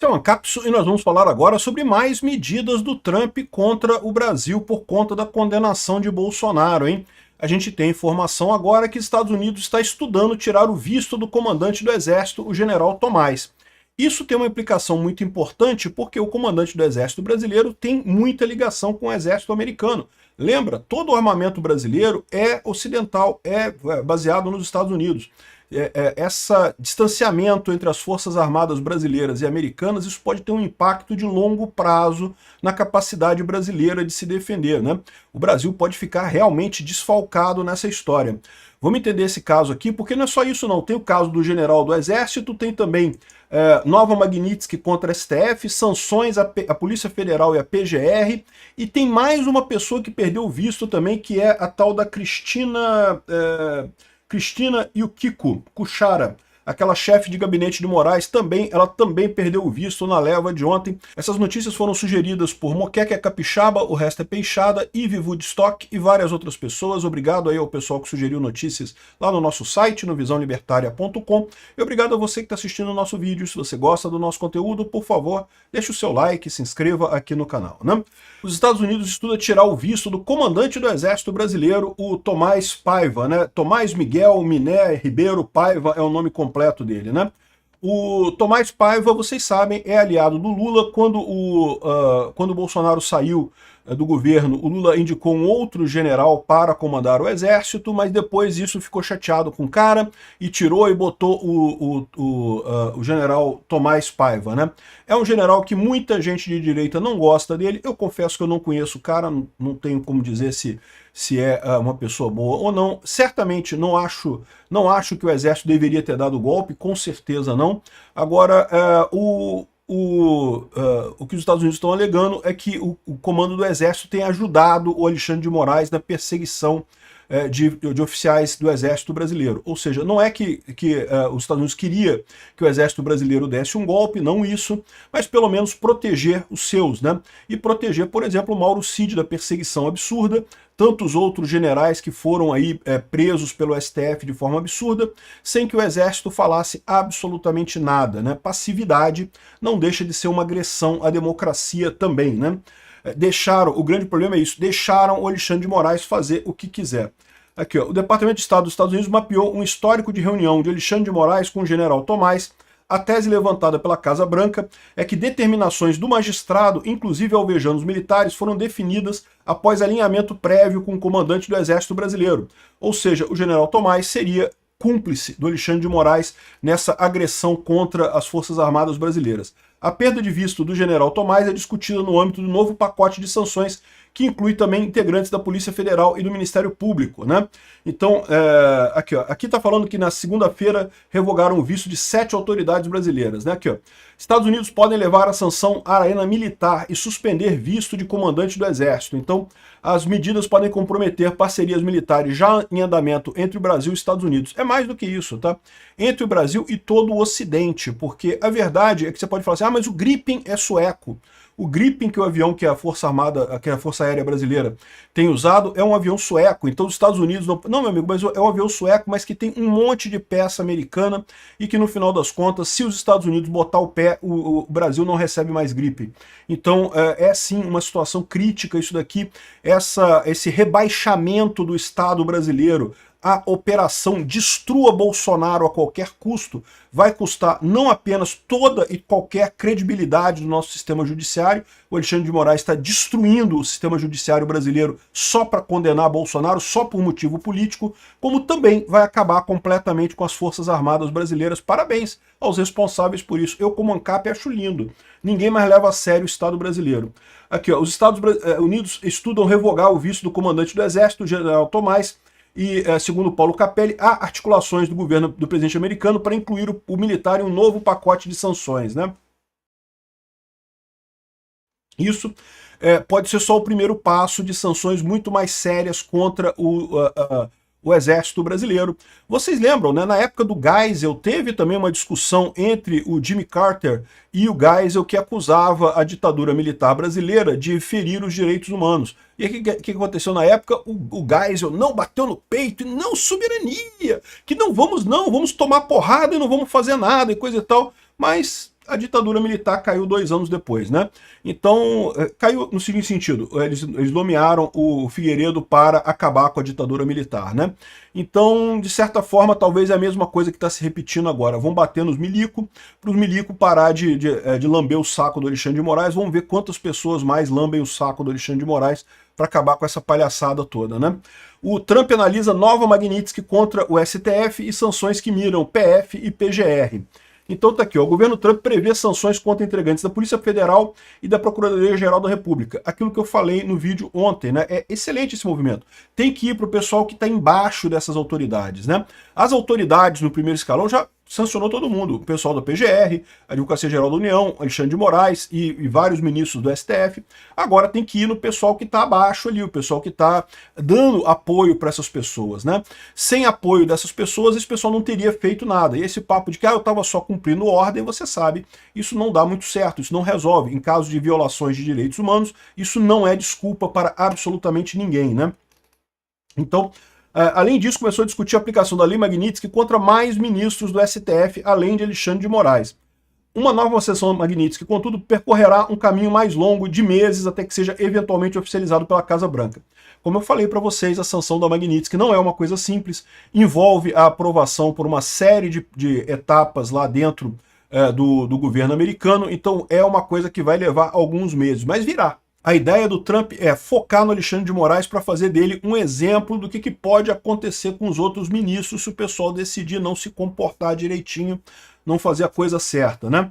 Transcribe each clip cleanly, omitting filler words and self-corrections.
Esse é o Ancapsu e nós vamos falar agora sobre mais medidas do Trump contra o Brasil por conta da condenação de Bolsonaro, hein? A gente tem informação agora que os Estados Unidos está estudando tirar o visto do comandante do Exército, o general Tomás. Isso tem uma implicação muito importante porque o comandante do Exército brasileiro tem muita ligação com o Exército americano. Lembra? Todo o armamento brasileiro é ocidental, é baseado nos Estados Unidos. Esse distanciamento entre as Forças Armadas brasileiras e americanas, isso pode ter um impacto de longo prazo na capacidade brasileira de se defender, né? O Brasil pode ficar realmente desfalcado nessa história. Vamos entender esse caso aqui, porque não é só isso não. Tem o caso do general do Exército, tem também Nova Magnitsky contra a STF, sanções à Polícia Federal e à PGR, e tem mais uma pessoa que perdeu o visto também, que é a tal da Cristina Yukiko Kuchara, aquela chefe de gabinete de Moraes, ela também perdeu o visto na leva de ontem. Essas notícias foram sugeridas por Moqueca Capixaba, o resto é Peixada, Ive Woodstock e várias outras pessoas. Obrigado aí ao pessoal que sugeriu notícias lá no nosso site, no visãolibertaria.com. E obrigado a você que está assistindo o nosso vídeo. Se você gosta do nosso conteúdo, por favor, deixe o seu like e se inscreva aqui no canal, né? Os Estados Unidos estudam tirar o visto do comandante do Exército Brasileiro, o Tomás Paiva, né? Tomás Miguel Miné Ribeiro Paiva é o nome completo dele, né? O Tomás Paiva, vocês sabem, é aliado do Lula. Quando o Bolsonaro saiu do governo, o Lula indicou um outro general para comandar o exército, mas depois isso ficou chateado com o cara e tirou e botou o general Tomás Paiva, né? É um general que muita gente de direita não gosta dele. Eu confesso que eu não conheço o cara, não tenho como dizer se é uma pessoa boa ou não. Certamente não acho que o exército deveria ter dado o golpe, com certeza não. Agora, o que os Estados Unidos estão alegando é que o comando do Exército tem ajudado o Alexandre de Moraes na perseguição de oficiais do Exército Brasileiro. Ou seja, não é que os Estados Unidos queria que o Exército Brasileiro desse um golpe, não isso, mas pelo menos proteger os seus, né? E proteger, por exemplo, o Mauro Cid da perseguição absurda, tantos outros generais que foram aí presos pelo STF de forma absurda, sem que o Exército falasse absolutamente nada, né? Passividade não deixa de ser uma agressão à democracia também, né? O grande problema é isso, deixaram o Alexandre de Moraes fazer o que quiser. Aqui, ó, o Departamento de Estado dos Estados Unidos mapeou um histórico de reunião de Alexandre de Moraes com o general Tomás. A tese levantada pela Casa Branca é que determinações do magistrado, inclusive alvejando os militares, foram definidas após alinhamento prévio com o comandante do Exército Brasileiro. Ou seja, o general Tomás seria cúmplice do Alexandre de Moraes nessa agressão contra as Forças Armadas brasileiras. A perda de visto do general Tomás é discutida no âmbito do novo pacote de sanções, que inclui também integrantes da Polícia Federal e do Ministério Público, né? Então, aqui está falando que na segunda-feira revogaram o visto de 7 autoridades brasileiras, né? Aqui, ó. Estados Unidos podem levar a sanção à arena militar e suspender visto de comandante do Exército. Então, as medidas podem comprometer parcerias militares já em andamento entre o Brasil e os Estados Unidos. É mais do que isso, tá? Entre o Brasil e todo o Ocidente, porque a verdade é que você pode falar assim, mas o Gripen é sueco. O Gripen, que é o avião que a Força Armada, que a Força Aérea Brasileira tem usado, é um avião sueco. Então os Estados Unidos... Não, meu amigo, mas é um avião sueco, mas que tem um monte de peça americana e que no final das contas, se os Estados Unidos botar o pé, o Brasil não recebe mais Gripen. Então é sim uma situação crítica isso daqui, esse rebaixamento do Estado brasileiro. A operação Destrua Bolsonaro a qualquer custo vai custar não apenas toda e qualquer credibilidade do nosso sistema judiciário. O Alexandre de Moraes está destruindo o sistema judiciário brasileiro só para condenar Bolsonaro, só por motivo político, como também vai acabar completamente com as Forças Armadas brasileiras. Parabéns aos responsáveis por isso. Eu, como ANCAP, acho lindo. Ninguém mais leva a sério o Estado brasileiro. Aqui, ó, os Estados Unidos estudam revogar o visto do comandante do Exército, o general Tomás. E, segundo Paulo Capelli, há articulações do governo do presidente americano para incluir o militar em um novo pacote de sanções, né? Isso pode ser só o primeiro passo de sanções muito mais sérias contra o Exército Brasileiro. Vocês lembram, né? Na época do Geisel, teve também uma discussão entre o Jimmy Carter e o Geisel, que acusava a ditadura militar brasileira de ferir os direitos humanos. E o que aconteceu na época? O Geisel não bateu no peito, e não soberania, que vamos tomar porrada e não vamos fazer nada e coisa e tal. Mas a ditadura militar caiu 2 anos depois, né? Então, caiu no seguinte sentido, eles nomearam o Figueiredo para acabar com a ditadura militar, né? Então, de certa forma, talvez é a mesma coisa que está se repetindo agora. Vão bater nos milico, para os milico parar de lamber o saco do Alexandre de Moraes. Vamos ver quantas pessoas mais lambem o saco do Alexandre de Moraes para acabar com essa palhaçada toda, né? O Trump analisa nova Magnitsky contra o STF e sanções que miram PF e PGR. Então tá aqui, ó, o governo Trump prevê sanções contra integrantes da Polícia Federal e da Procuradoria-Geral da República. Aquilo que eu falei no vídeo ontem, né? É excelente esse movimento. Tem que ir para o pessoal que está embaixo dessas autoridades, né? As autoridades no primeiro escalão já sancionou todo mundo, o pessoal da PGR, a Advocacia Geral da União, Alexandre de Moraes e vários ministros do STF. Agora tem que ir no pessoal que está abaixo ali, o pessoal que está dando apoio para essas pessoas, né? Sem apoio dessas pessoas, esse pessoal não teria feito nada. E esse papo de que eu estava só cumprindo ordem, você sabe, isso não dá muito certo, isso não resolve. Em caso de violações de direitos humanos, isso não é desculpa para absolutamente ninguém, né? Então, além disso, começou a discutir a aplicação da Lei Magnitsky contra mais ministros do STF, além de Alexandre de Moraes. Uma nova sessão Magnitsky, contudo, percorrerá um caminho mais longo de meses até que seja eventualmente oficializado pela Casa Branca. Como eu falei para vocês, a sanção da Magnitsky não é uma coisa simples, envolve a aprovação por uma série de etapas lá dentro do governo americano, então é uma coisa que vai levar alguns meses, mas virá. A ideia do Trump é focar no Alexandre de Moraes para fazer dele um exemplo do que pode acontecer com os outros ministros se o pessoal decidir não se comportar direitinho, não fazer a coisa certa, né?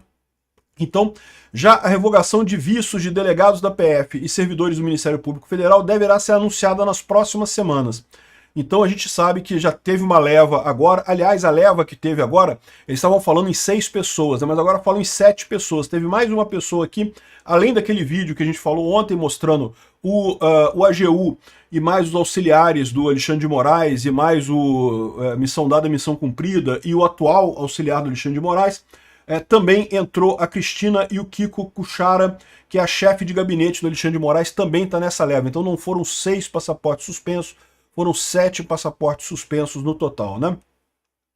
Então, já a revogação de vistos de delegados da PF e servidores do Ministério Público Federal deverá ser anunciada nas próximas semanas. Então a gente sabe que já teve uma leva agora, aliás, a leva que teve agora, eles estavam falando em 6 pessoas, né, mas agora falam em 7 pessoas. Teve mais uma pessoa aqui, além daquele vídeo que a gente falou ontem mostrando o AGU e mais os auxiliares do Alexandre de Moraes e mais o missão dada, missão cumprida e o atual auxiliar do Alexandre de Moraes, também entrou a Cristina e o Kiko Kuchara, que é a chefe de gabinete do Alexandre de Moraes, também está nessa leva. Então não foram 6 passaportes suspensos, foram 7 passaportes suspensos no total, né?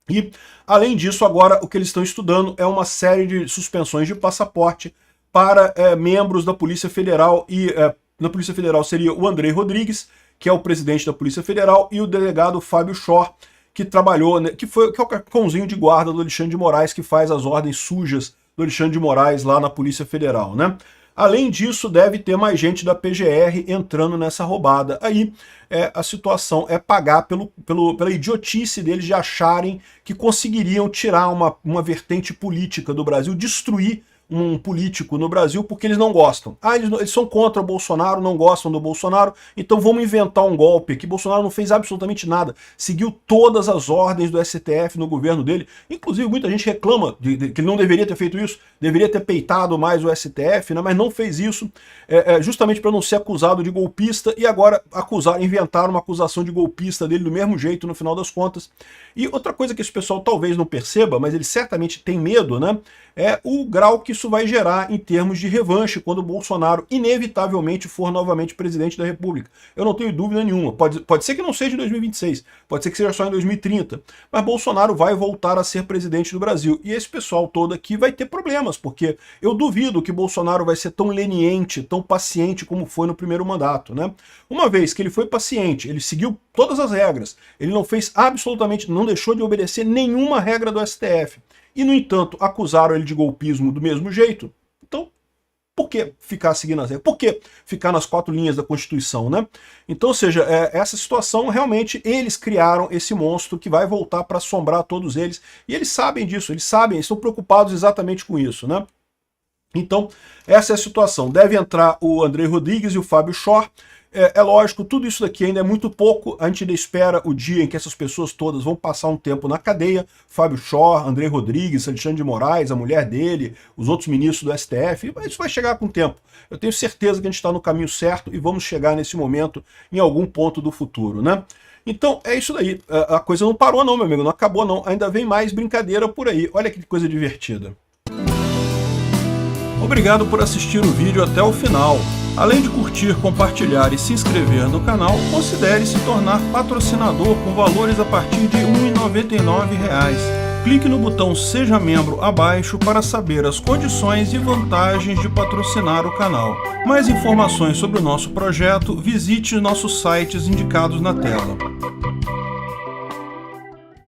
E, além disso, agora o que eles estão estudando é uma série de suspensões de passaporte para membros da Polícia Federal, e na Polícia Federal seria o Andrei Rodrigues, que é o presidente da Polícia Federal, e o delegado Fábio Shor, que trabalhou, né, que é o cãozinho de guarda do Alexandre de Moraes, que faz as ordens sujas do Alexandre de Moraes lá na Polícia Federal, né? Além disso, deve ter mais gente da PGR entrando nessa roubada. Aí a situação é pagar pela idiotice deles de acharem que conseguiriam tirar uma vertente política do Brasil, destruir um político no Brasil porque eles não gostam. Eles são contra o Bolsonaro, não gostam do Bolsonaro, então vamos inventar um golpe que Bolsonaro não fez absolutamente nada, seguiu todas as ordens do STF no governo dele, inclusive muita gente reclama que ele não deveria ter feito isso, deveria ter peitado mais o STF, né, mas não fez isso, justamente para não ser acusado de golpista, e agora inventaram uma acusação de golpista dele do mesmo jeito no final das contas. E outra coisa que esse pessoal talvez não perceba, mas ele certamente tem medo, né, é o grau que isso vai gerar em termos de revanche quando o Bolsonaro inevitavelmente for novamente presidente da República. Eu não tenho dúvida nenhuma. Pode ser que não seja em 2026, pode ser que seja só em 2030, mas Bolsonaro vai voltar a ser presidente do Brasil. E esse pessoal todo aqui vai ter problemas, porque eu duvido que Bolsonaro vai ser tão leniente, tão paciente como foi no primeiro mandato, né? Uma vez que ele foi paciente, ele seguiu todas as regras, ele não fez absolutamente, não deixou de obedecer nenhuma regra do STF. E, no entanto, acusaram ele de golpismo do mesmo jeito. Então, por que ficar seguindo as regras? Por que ficar nas 4 linhas da Constituição, né? Então, ou seja, essa situação, realmente, eles criaram esse monstro que vai voltar para assombrar todos eles. E eles sabem disso, eles estão preocupados exatamente com isso, né? Então, essa é a situação. Deve entrar o Andrei Rodrigues e o Fábio Shor. É lógico, tudo isso daqui ainda é muito pouco, a gente ainda espera o dia em que essas pessoas todas vão passar um tempo na cadeia, Fábio Shor, Andrei Rodrigues, Alexandre de Moraes, a mulher dele, os outros ministros do STF, isso vai chegar com o tempo. Eu tenho certeza que a gente está no caminho certo e vamos chegar nesse momento em algum ponto do futuro, né? Então, é isso daí. A coisa não parou não, meu amigo, não acabou não, ainda vem mais brincadeira por aí, olha que coisa divertida. Obrigado por assistir o vídeo até o final. Além de curtir, compartilhar e se inscrever no canal, considere se tornar patrocinador com valores a partir de R$ 1,99. Clique no botão Seja Membro abaixo para saber as condições e vantagens de patrocinar o canal. Mais informações sobre o nosso projeto, visite nossos sites indicados na tela.